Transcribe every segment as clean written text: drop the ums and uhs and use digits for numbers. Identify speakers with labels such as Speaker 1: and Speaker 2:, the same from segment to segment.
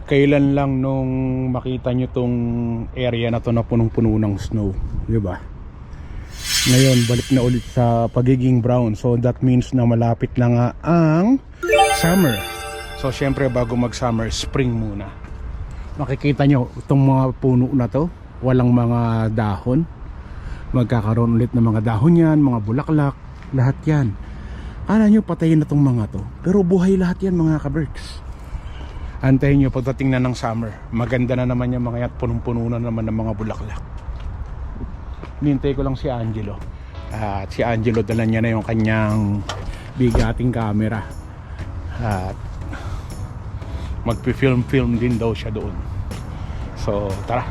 Speaker 1: Kailan lang nung makita nyo tong area na to na punong-puno ng snow, di ba? Ngayon balik na ulit sa pagiging brown. So that means na malapit na nga ang summer. So syempre bago mag summer, spring muna. Makikita nyo itong mga puno na to, walang mga dahon. Magkakaroon ulit ng mga dahon yan, mga bulaklak, lahat yan. Akala nyo patayin na tong mga to, pero buhay lahat yan mga ka-Berks. Antayin nyo pagdating na ng summer, maganda na naman yung mga yan, punong-puno na naman ng mga bulaklak. Nintay ko lang si Angelo. At si Angelo dala niya na yung kanyang bigating camera. At magpi-film din daw siya doon. So tara,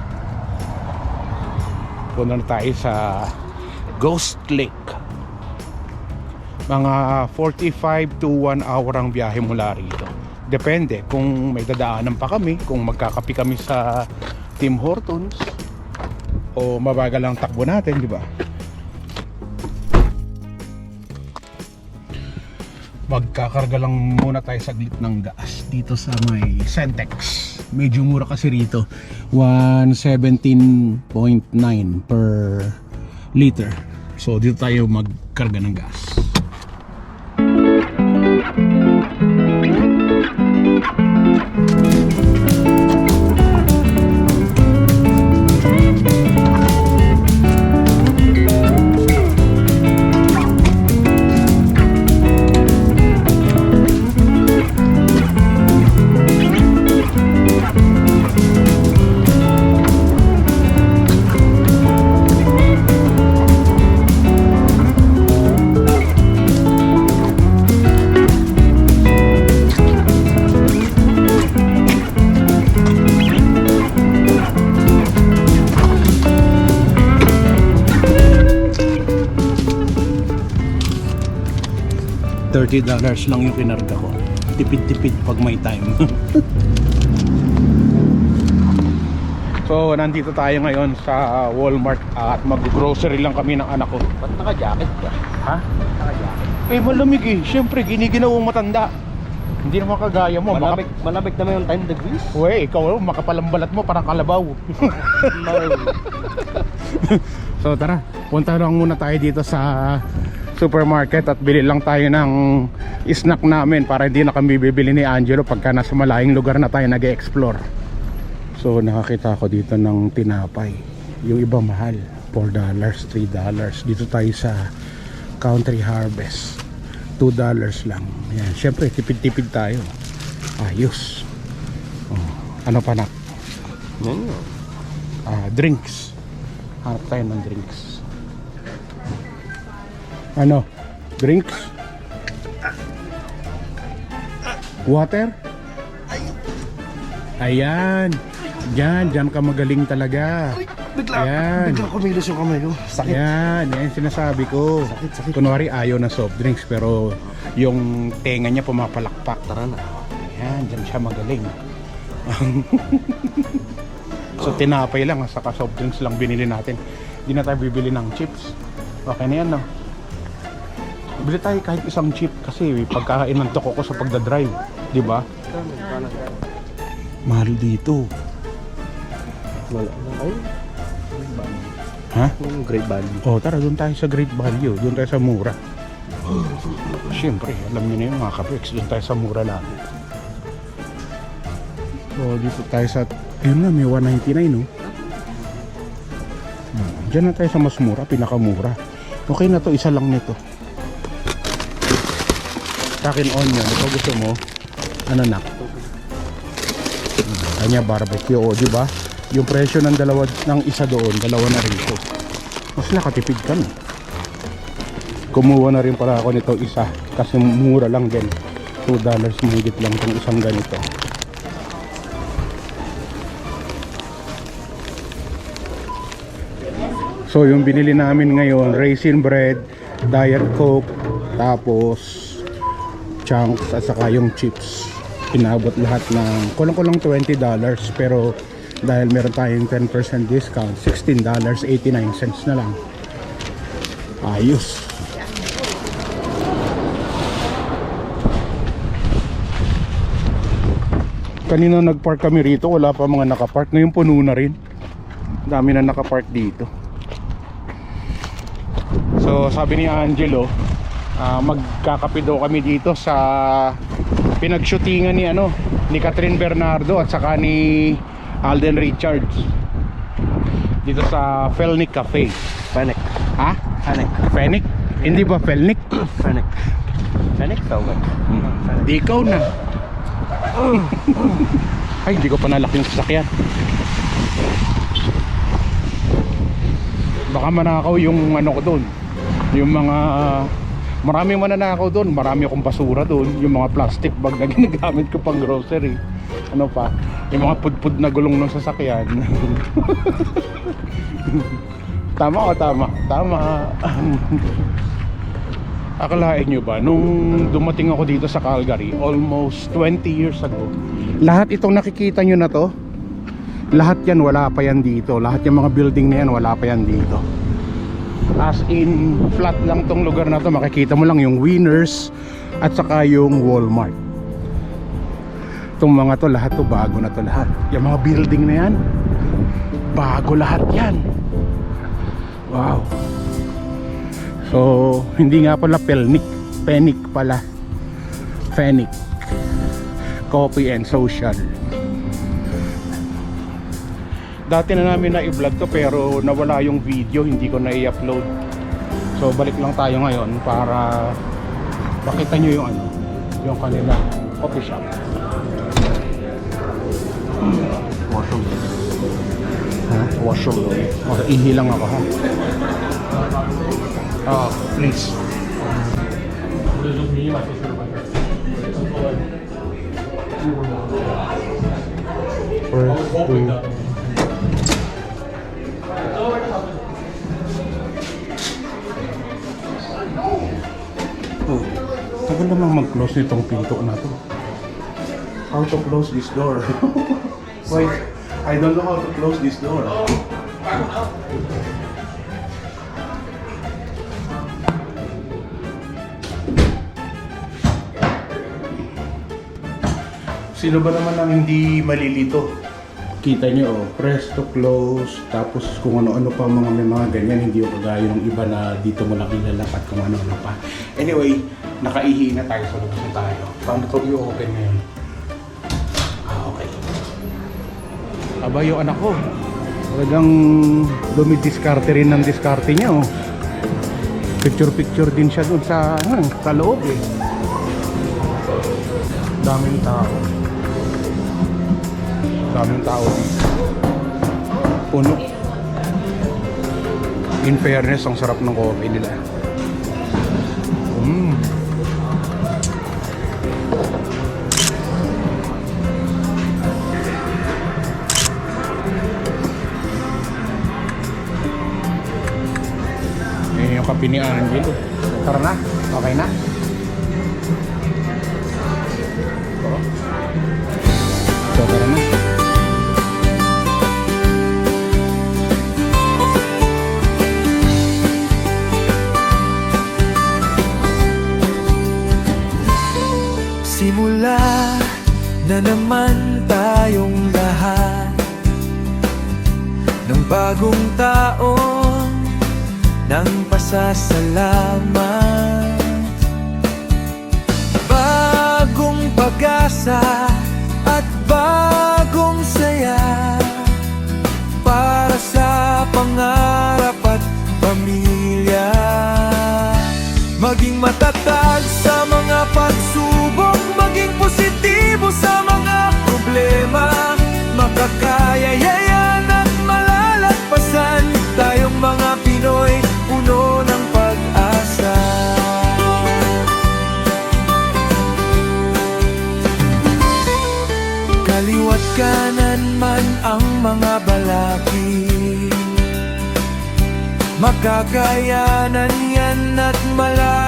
Speaker 1: punta na tayo sa Ghost Lake. Mga 45 to 1 hour ang biyahe mula rito. Depende kung may dadaanan pa kami, kung magkakapi kami sa Tim Hortons o mabagal lang takbo natin, di ba? Magkakarga lang muna tayo saglit ng gas dito sa may Centex. Medyo mura kasi rito, 117.9 per liter. So dito tayo magkarga ng gas. $30 lang yung kinarga ko. Tipid-tipid pag may time. So nandito tayo ngayon sa Walmart at mag-grocery lang kami ng anak ko.
Speaker 2: Ba't naka-jacket ka?
Speaker 1: Ha?
Speaker 2: Naka-jacket.
Speaker 1: Eh malamig eh. Siyempre giniginawang matanda. Hindi naman kagaya mo.
Speaker 2: Malamig naman yung 10 degrees.
Speaker 1: Uy, ikaw makapalang balat mo parang kalabaw. So tara, punta lang muna tayo dito sa supermarket at bili lang tayo ng snack namin para hindi na kami bibili ni Angelo pagka nasa malayong lugar na tayo nag-e-explore. So nakakita ako dito ng tinapay. Yung iba mahal, $4, $3. Dito tayo sa Country Harvest, $2 lang. Yan, syempre tipid-tipid tayo. Ayos. Oh, ano pa na? Drinks. Hanap tayo ng drinks. Ano? Drinks? Water? Ayan. Diyan ka magaling talaga. Ayan.
Speaker 2: Bigla kumilos yung kamay ko. Sakit.
Speaker 1: Yan sinasabi ko.
Speaker 2: Sakit.
Speaker 1: Kunwari ayaw ng soft drinks pero yung tenga niya pumapalakpak.
Speaker 2: Tara na.
Speaker 1: Ayan, diyan siya magaling. So tinapay lang, saka soft drinks lang binili natin. Hindi na tayo bibili ng chips. Okay na yan, no? Bili tayo kahit isang chip kasi pagkakain ng toko ko sa pagdadrive, di ba? Mahal dito. Ha?
Speaker 2: Great value.
Speaker 1: Oh, tara doon tayo sa Great Value, doon tayo sa mura. Siyempre, alam niyo na yung mga ka-Berks, doon tayo sa mura lang. So dito tayo sa, ayun na, may 199, no? Diyan na tayo sa mas mura, pinakamura. Okay na to, isa lang nito. Sa akin onion, ito gusto mo, ano na? Kanya barbecue, o diba? Yung presyo ng dalawa, ng isa doon, dalawa na rito. Mas nakatipid ka na. Kumuha na rin para ako nito isa, kasi mura lang din. $2 mahigit lang itong isang ganito. So yung binili namin ngayon, raisin bread, diet coke, tapos chunks at saka yung chips. Inabot lahat ng kulang-kulang $20 pero dahil meron tayong 10% discount, $16.89 na lang. Ayos. Kanina nagpark kami rito, wala pa mga nakapark. Ngayon puno na rin. Dami na nakapark dito. So sabi ni Angelo, magkakape daw kami dito sa pinagshootingan ni ni Catherine Bernardo at saka ni Alden Richards dito sa Felnick Cafe.
Speaker 2: Fennec.
Speaker 1: Ha?
Speaker 2: Fennec.
Speaker 1: Fennec? Hindi ba Felnick?
Speaker 2: Fennec. Fennec tawag.
Speaker 1: Di ikaw na. Ay, hindi ko pa nalaki yung sasakyan. Baka manakaw yung ko doon. Yung mga maraming mananakaw doon. Marami akong basura doon. Yung mga plastic bag na ginagamit ko pang grocery. Ano pa? Yung mga pudpud na gulong ng sasakyan. Tama o tama? Tama. Akalain nyo ba, nung dumating ako dito sa Calgary almost 20 years ago, lahat itong nakikita nyo na to, lahat yan wala pa yan dito. Lahat yung mga building na yan wala pa yan dito. As in, flat lang tong lugar na to. Makikita mo lang yung Winners at saka yung Walmart. Itong mga to, lahat to, bago na to lahat. Yung mga building na yan, bago lahat yan. Wow. So, hindi nga pala Felnick, Fennec pala. Fennec Coffee and Social. Dati na namin na i-vlog to pero nawala yung video, hindi ko na i-upload. So, balik lang tayo ngayon para makita nyo yung yung kanila coffee shop.
Speaker 2: Washroom.
Speaker 1: Ha? Washroom. Ihi lang ako ha. Please. Oh, tagal namang mag-close nitong pinto na to. How to close this door? Wait, I don't know how to close this door. Sino ba naman ang hindi malilito? Kita nyo, press to close. Tapos kung ano-ano pa may mga ganyan. Hindi yung kagaya ng iba na dito mo lang ilalapat kung ano-ano pa. Anyway, nakaihi na tayo sa lubos na tayo. Paano to i-open ngayon? Okay. Aba yung anak ko, talagang dumidiskarte rin ng diskarte niya. Picture-picture din siya dun sa loob eh. Daming tao. Daming tao dito. Puno. In fairness, ang sarap ng coffee nila. Yan yung kape ni Angelo. Tara na, okay na. So, tara na.
Speaker 3: Simula na naman tayong lahat ng bagong taon ng pasasalamat, bagong pag-asa at bagong saya para sa pangarap at pamilya. Maging matatag sa mga pagsubok, maging positibo sa mga problema, makakaya yayan at malalagpasan. Tayong mga Pinoy, puno ng pag-asa. Kaliwat kanan man ang mga balakid, makakayanan yan at malalagpasan.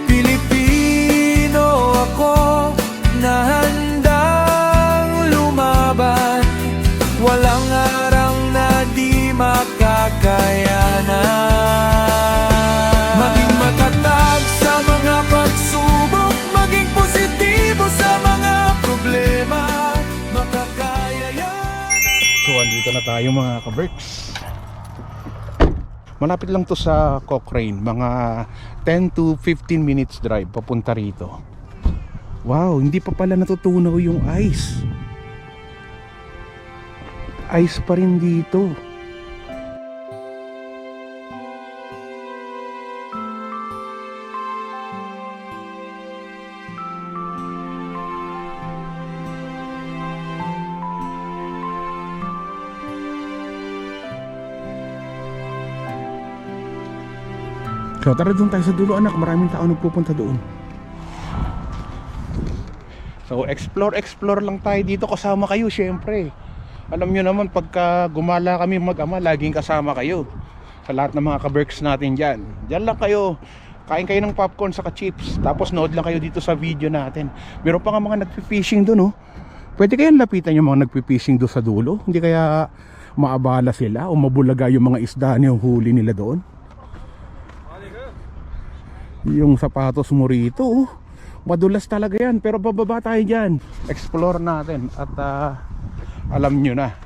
Speaker 3: Pilipino ako na handang lumaban, walang harang na di makakayanan. Maging matatag sa mga pagsubok, maging
Speaker 1: Dito na tayo mga ka-Berks. Malapit lang to sa Cochrane, mga 10 to 15 minutes drive papunta rito. Wow, hindi pa pala natutunaw yung ice. Ice pa rin dito. So tara doon tayo sa dulo anak, maraming tao nagpupunta doon. So explore lang tayo dito, kasama kayo syempre. Alam nyo naman pagka gumala kami mag-ama, laging kasama kayo. Sa lahat ng mga ka-Berks natin dyan. Dyan lang kayo, kain kayo ng popcorn saka chips. Tapos nood lang kayo dito sa video natin. Meron pa nga mga nagpi-fishing doon, oh. Pwede kayang lapitan yung mga nagpi-fishing doon sa dulo. Hindi kaya maabala sila o mabulaga yung mga isda na yung huli nila doon. Yung sapatos mo rito, oh, madulas talaga yan. Pero bababa tayo dyan, explore natin. At alam nyo na,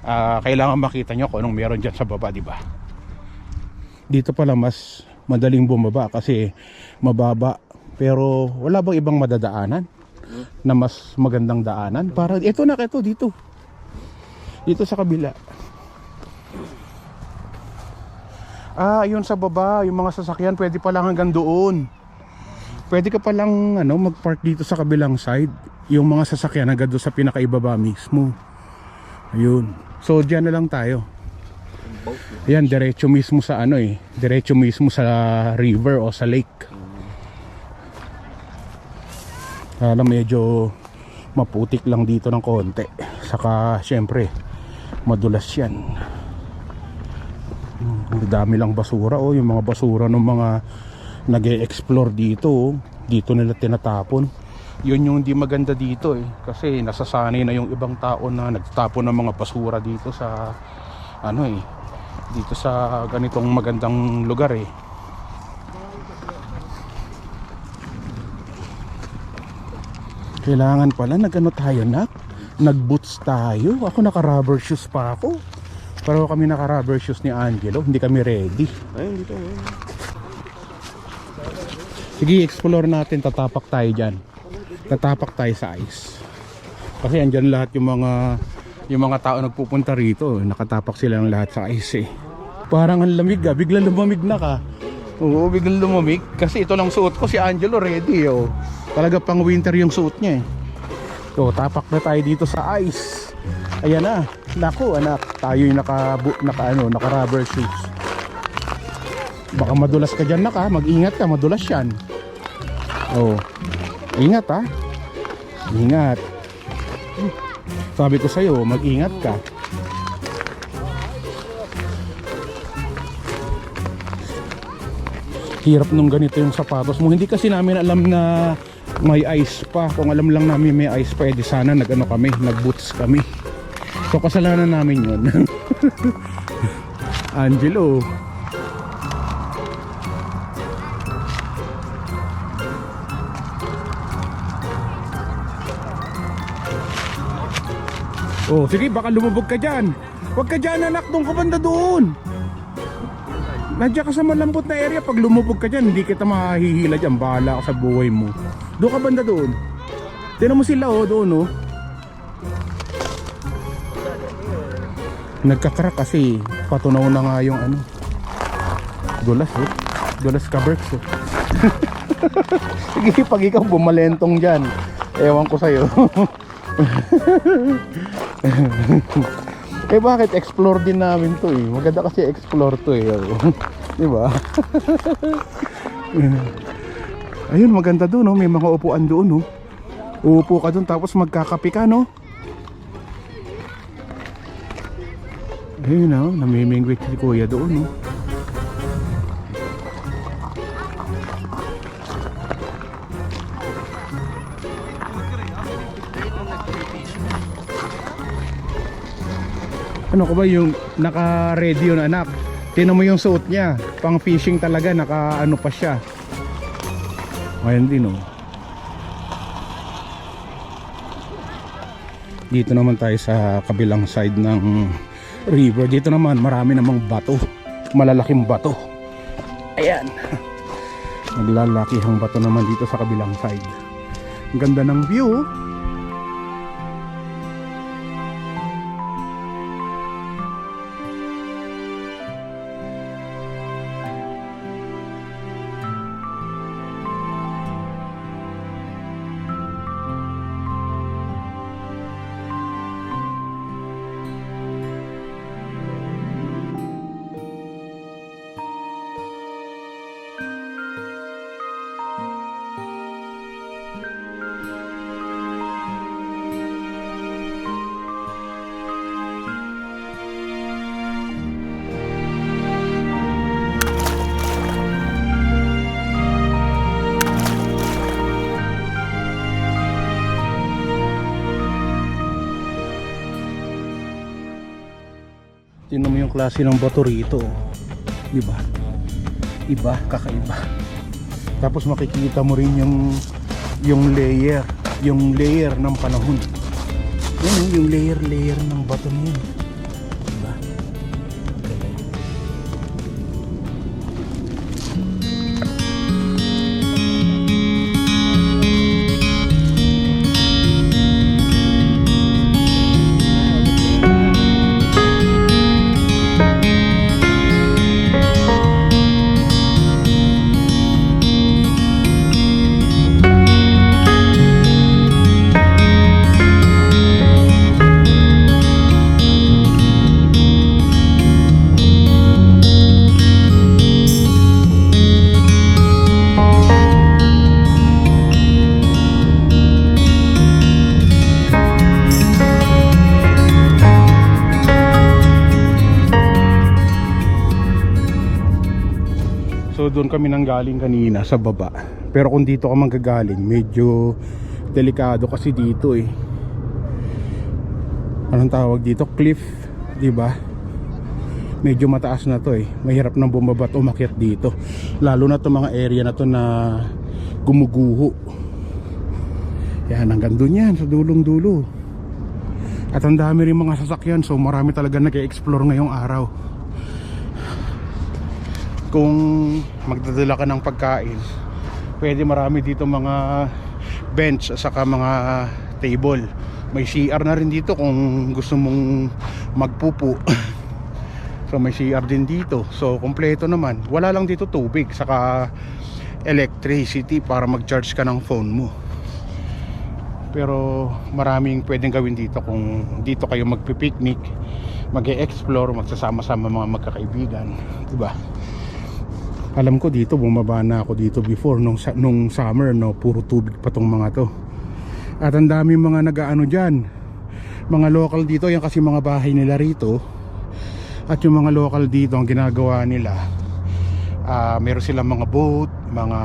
Speaker 1: kailangan makita nyo kung anong meron dyan sa baba, diba? Dito pala mas madaling bumaba kasi mababa. Pero wala bang ibang madadaanan na mas magandang daanan? Para ito na, ito dito, dito sa kabila. Yun sa baba, yung mga sasakyan pwede pa lang hanggang doon. Pwede ka palang mag-park dito sa kabilang side. Yung mga sasakyan hanggang doon sa pinakaibaba mismo. Ayun. So diyan na lang tayo. Ayan, diretso mismo sa diretso mismo sa river o sa lake. Alam, medyo maputik lang dito ng konti. Saka syempre madulas yan. Dami lang basura, yung mga basura ng mga nag-e-explore dito, dito nila tinatapon. Yun yung hindi maganda dito kasi nasasanay na yung ibang tao na nagtatapon ng mga basura dito sa dito sa ganitong magandang lugar Kailangan pala tayo nag-boots tayo. Ako naka-rubber shoes pa ako. Pero kami naka-rubber shoes ni Angelo, hindi kami ready.
Speaker 2: Ayun, dito.
Speaker 1: Sige, explore natin, tatapak tayo dyan. Tatapak tayo sa ice. Kasi andyan lahat yung mga tao nagpupunta rito. Nakatapak sila ng lahat sa ice Parang ang lamig biglang lumamig na ka. Oo, biglang lumamig. Kasi ito lang suot ko, si Angelo ready Talaga pang winter yung suot niya So, tapak na tayo dito sa ice. Ayan na. Naku anak, tayo yung naka rubber shoes. Baka madulas ka dyan mag-ingat ka, madulas yan. Ingat ingat. Sabi ko sa'yo, mag-ingat ka. Hirap nung ganito yung sapatos mo. Hindi kasi namin alam na may ice pa. Kung alam lang namin may ice pa, edi sana nag-boots kami. So kasalanan namin yun. Angelo. Sige, baka lumubog ka dyan. Huwag ka dyan anak, doon ka banda doon. Nandiyan ka sa malambot na area. Pag lumubog ka dyan, hindi kita mahihila dyan. Bahala ka sa buhay mo. Doon ka banda doon. Tignan mo sila doon Nagkakrak kasi patunaw na nga yung dulas dulas ka Berks Sige, pag ikaw bumalentong dyan, ewan ko sa'yo. Bakit explore din namin to maganda kasi explore to diba? Ayun, maganda doon may mga upuan doon uupo ka doon tapos magkakape ka ayun namimingwit si kuya doon Ano ko ba yung naka-ready yun anak? Tingnan mo yung suot niya, pang fishing talaga, naka-ano pa siya. Ayan din Dito naman tayo sa kabilang side ng river. Dito naman marami namang bato, malalaking bato. Ayan, naglalakihang bato naman dito sa kabilang side. Ang ganda ng view. Tingnan mo yung klase ng bato rito, di ba? Iba, kakaiba. Tapos makikita mo rin yung layer ng panahon. Yan yung layer ng bato niya. Di ba? So doon kami nanggaling kanina sa baba. Pero kung dito ka manggagaling, medyo delikado kasi dito eh. Anong tawag dito? Cliff, di ba? Medyo mataas na to eh. Mahirap nang bumaba at umakyat dito. Lalo na 'tong mga area na to na gumuguho. Yan, hanggang doon yan, sa dulong-dulo. At ang dami rin mga sasakyan, so marami talaga nag-e-explore ngayong araw. Kung magdadala ka ng pagkain, pwede marami dito mga bench at saka mga table. May CR na rin dito kung gusto mong magpupo. So may CR din dito. So kompleto naman. Wala lang dito tubig saka electricity para mag-charge ka ng phone mo. Pero maraming pwedeng gawin dito kung dito kayo magpi-picnic, mag-e-explore, magsasama-sama mga magkakaibigan, diba? Alam ko dito, bumaba na ako dito before nung summer, no, puro tubig pa tong mga to. At ang dami mga nag-aano dyan, mga local dito, yan kasi mga bahay nila rito. At yung mga local dito, ang ginagawa nila, meron silang mga boat, mga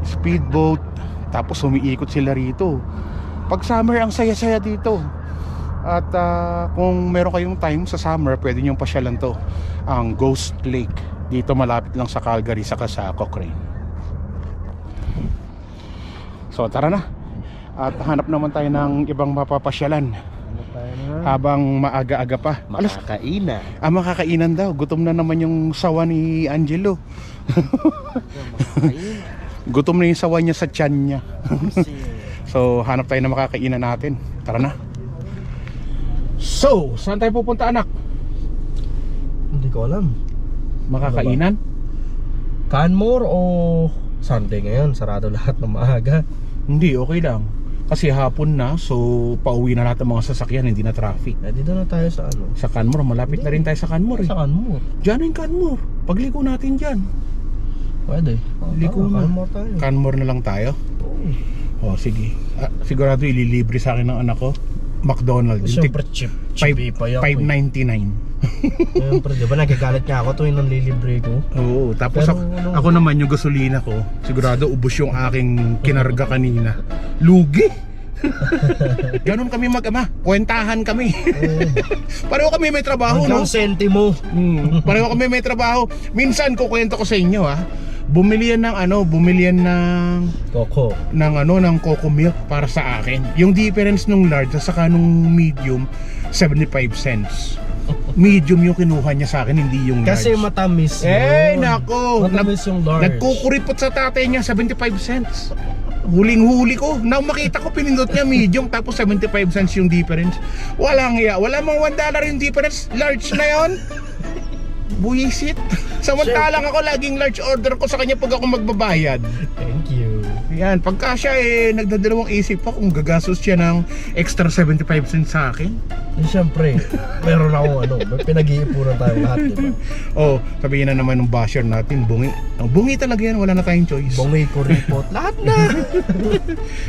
Speaker 1: speedboat, tapos umiikot sila rito. Pag summer, ang saya-saya dito. At kung meron kayong time sa summer, pwede nyong pasyalan to, ang Ghost Lake. Dito malapit lang sa Calgary, saka sa Cochrane. So tara na. At hanap naman tayo ng ibang mapapasyalan habang maaga-aga pa.
Speaker 2: Makakainan.
Speaker 1: Makakainan daw. Gutom na naman yung sawa ni Angelo. Gutom na yung sawa niya sa tiyan niya. So hanap tayo na makakainan natin. Tara na. So, saan tayo pupunta, anak?
Speaker 2: Hindi ko alam.
Speaker 1: Makakainan?
Speaker 2: Canmore o Sunday ngayon? Sarado lahat ng maaga.
Speaker 1: Hindi, okay lang. Kasi hapon na, so pauwi na lahat ng mga sasakyan, hindi na traffic.
Speaker 2: Dito na tayo sa ano?
Speaker 1: Sa Canmore, malapit na rin tayo sa Canmore eh.
Speaker 2: Sa Canmore?
Speaker 1: Diyan yung Canmore. Pagliko natin dyan.
Speaker 2: Pwede.
Speaker 1: Liko na.
Speaker 2: Canmore tayo.
Speaker 1: Canmore na lang tayo? Oh, sige. Sigurado ililibre sa akin ng anak ko McDonald's.
Speaker 2: Siyempre cheap. Cheap pa yan.
Speaker 1: $5.99.
Speaker 2: Siyempre, di ba nagagalit niya ako tuwing nang lilibre ko?
Speaker 1: Oo, tapos ako naman yung gasolina ko, sigurado ubos yung aking kinarga kanina. Lugi. Ganon kami mag-ama, kwentahan kami. Pareho kami may trabaho, no?
Speaker 2: Hanggang sentimo.
Speaker 1: Pareho kami may trabaho. Minsan kukwento ko sa inyo, ha. Bumili yan ng
Speaker 2: Coco.
Speaker 1: ng coco milk para sa akin. Yung difference nung large at saka nung medium, 75 cents. medium yung kinuha niya sa akin, hindi yung
Speaker 2: Kasi
Speaker 1: large.
Speaker 2: matamis
Speaker 1: Eh,
Speaker 2: yun.
Speaker 1: nako.
Speaker 2: Matamis yung large.
Speaker 1: Nagkukuripot sa tatay niya, 75 cents. Huling-huli ko. Nang makita ko, pinindot niya medium, tapos 75 cents yung difference. Walang iya. Wala mang $1 yung difference. Large na yon. Buwisit. Samantalang ako laging large order ko sa kanya pag ako magbabayad.
Speaker 2: Thank you.
Speaker 1: Yan, pagka siya nagdadalawang isip pa kung gagastos siya ng extra 75 cents sa akin.
Speaker 2: Eh, syempre, meron akong may pinag-iipunan tayo lahat, di ba?
Speaker 1: Oh, sabihin na naman ng basher natin, bungi. Ang bungi talaga yan, wala na tayong choice.
Speaker 2: Bongay, kuripot, lahat na.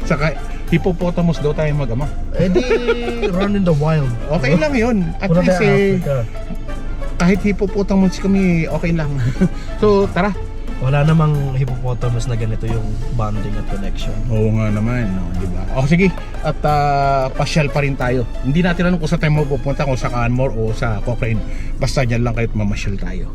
Speaker 1: Saka, hippopotamus daw tayo mag-ama.
Speaker 2: Eh di, run in the wild.
Speaker 1: Okay lang yun. At
Speaker 2: Pura
Speaker 1: least
Speaker 2: tayo Africa.
Speaker 1: kahit hippopotamus kami, okay lang. So, tara.
Speaker 2: Wala namang hippopotamus na ganito yung bonding at connection.
Speaker 1: Oo nga naman, no, di ba? O sige, at pasyal pa rin tayo. Hindi natin alam kung saan tayo mapupunta, kung sa Canmore o sa Cochrane. Basta dyan lang kahit mamasyal tayo.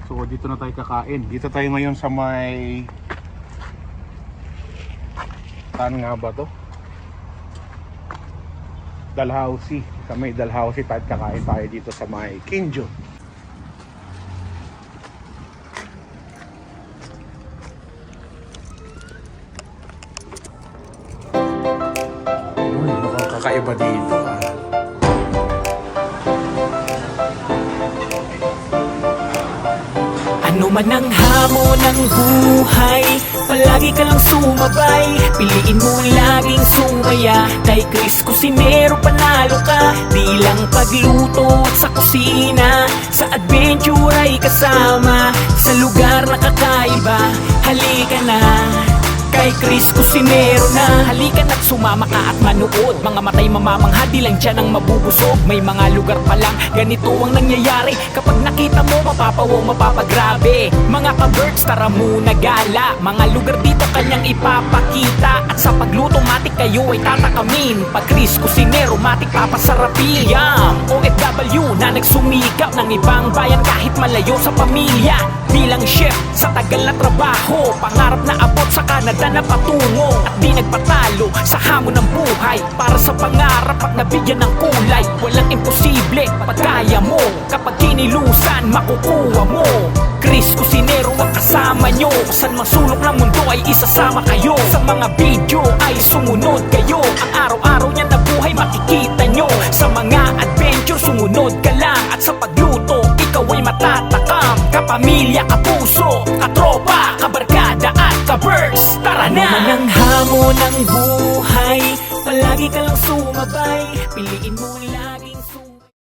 Speaker 1: So dito na tayo kakain. Dito tayo ngayon sa may... Saan nga ba to? Dalhousie. Sa may Dalhousie tayo kakain tayo dito sa may Kinjo. Uy, mukhang kakaiba dito ah.
Speaker 4: Ano man ang hamon ng buhay, palagi ka lang sumabay. Piliin mo laging sumaya. Kay Chris Cusinero panalo ka. Di lang pagluto at sa kusina, sa adventure ay kasama. Sa lugar na kakaiba, halika na. Kay Chris Cusinero na. Halika na't sumama ka at manood. Mga matay mamamangha, di lang dyan ang mabubusog. May mga lugar pa lang, ganito ang nangyayari. Kapag nakita mo, mapapawaw, mapapagrabe. Mga ka-birds, tara muna gala. Mga lugar dito kanyang ipapakita. At sa pagluto, matik kayo ay tatakamin. Pag Chris Cusinero, matik papasarapin. Yum! OFW na nagsumikap ng ibang bayan kahit malayo sa pamilya. Bilang chef, sa tagal na trabaho, pangarap na abot sa Canada na patungo. At di nagpatalo sa hamon ng buhay. Para sa pangarap at nabigyan ng kulay. Walang imposible pag kaya mo. Kapag kinilusan, makukuha mo. Chris Cusinero ang kasama nyo. Saan mang sulok ng mundo ay isasama kayo. Sa mga video ay sumunod kayo. Ang araw-araw niya na buhay makikita nyo. Sa mga adventure sumunod ka lang. At sa pagluto, ikaw ay matatakam. Kapamilya, kapuso, katropa, kabarkada at kabirds. Tara na! Ano man ang hamon ng buhay, palagi ka lang sumabay. Piliin mo lang